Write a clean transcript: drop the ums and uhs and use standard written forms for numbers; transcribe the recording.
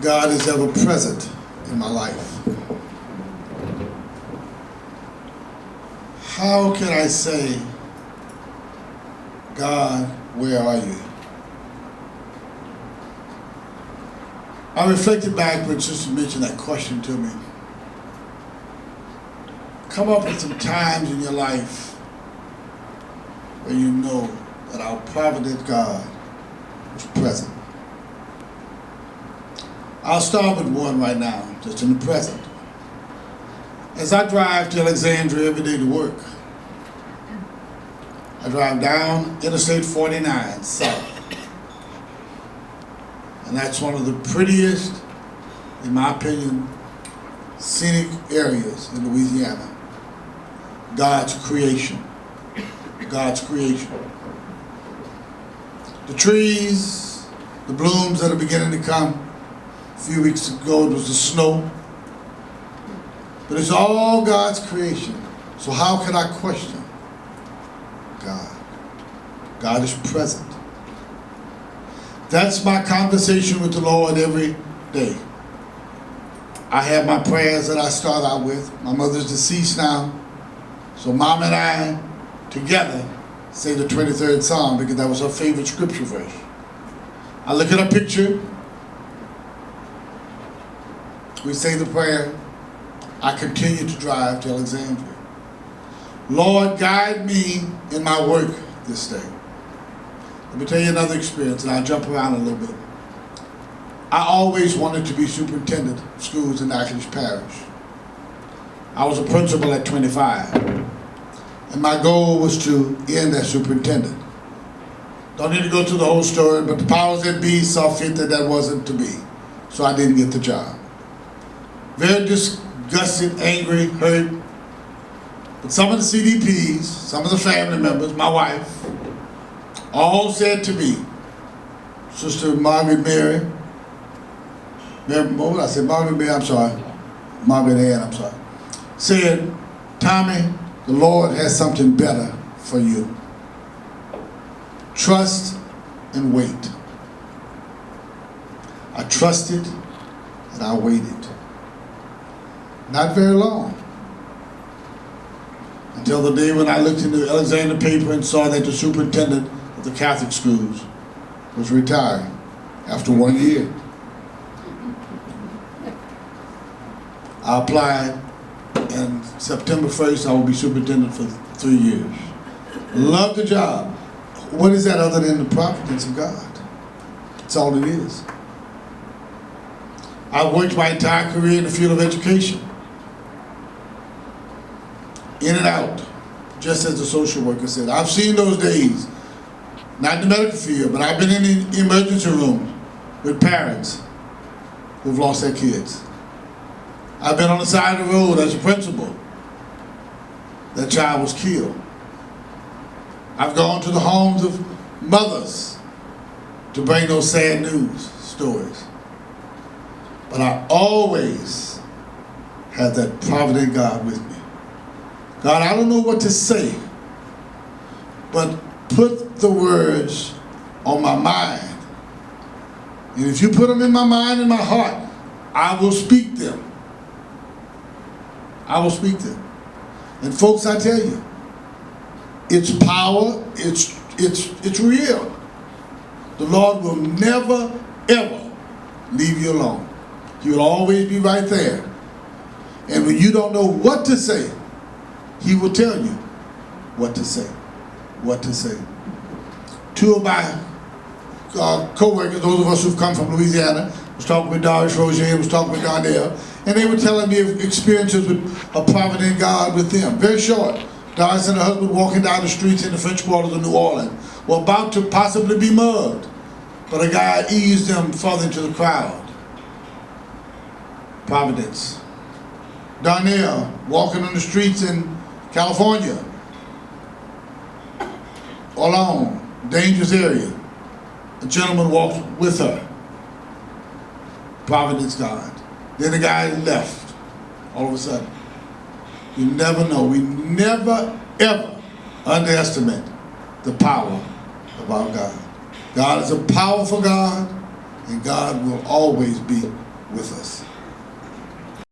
God is ever present in my life. How can I say, God, where are you? I reflected back when Sister mentioned that question to me. Come up with some times in your life where you know that our provident God was present. I'll start with one right now, just in the present. As I drive to Alexandria every day to work, I drive down Interstate 49 south. And that's one of the prettiest, in my opinion, scenic areas in Louisiana. God's creation. God's creation. The trees, the blooms that are beginning to come. A few weeks ago it was the snow. But it's all God's creation. So how can I question God? God is present. That's my conversation with the Lord every day. I have my prayers that I start out with. My mother's deceased now. So Mom and I together say the 23rd Psalm because that was her favorite scripture verse. I look at her picture. We say the prayer. I continue to drive to Alexandria. Lord, guide me in my work this day. Let me tell you another experience, and I'll jump around a little bit. I always wanted to be superintendent of schools in Natchitoches Parish. I was a principal at 25, and my goal was to end as superintendent. Don't need to go through the whole story, but the powers that be saw fit that that wasn't to be, so I didn't get the job. Very disgusted, angry, hurt. But some of the CDPs, some of the family members, my wife, all said to me, Sister Margaret Mary, what did I say? Margaret Mary, I'm sorry. Margaret Ann, I'm sorry. Said, Tommy, the Lord has something better for you. Trust and wait. I trusted and I waited. Not very long. Until the day when I looked in the Alexander paper and saw that the superintendent of the Catholic schools was retiring after 1 year. I applied, and September 1st I will be superintendent for 3 years. Love the job. What is that other than the providence of God? That's all it is. I worked my entire career in the field of education. In and out, just as the social worker said. I've seen those days, not in the medical field, but I've been in the emergency room with parents who've lost their kids. I've been on the side of the road as a principal. That child was killed. I've gone to the homes of mothers to bring those sad news stories. But I always have that provident God with me. God, I don't know what to say, but put the words on my mind. And if you put them in my mind and my heart, I will speak them. I will speak them. And folks, I tell you, it's power, it's real. The Lord will never, ever leave you alone. He will always be right there. And when you don't know what to say, He will tell you what to say, what to say. Two of my co-workers, those of us who've come from Louisiana, was talking with Doris Roger, was talking with Darnell, and they were telling me of experiences with a provident God with them. Very short. Doris and her husband walking down the streets in the French quarters of New Orleans were about to possibly be mugged, but a guy eased them further into the crowd. Providence. Darnell walking on the streets in California, alone, dangerous area. A gentleman walked with her. Providence God. Then the guy left all of a sudden. You never know. We never, ever underestimate the power of our God. God is a powerful God, and God will always be with us.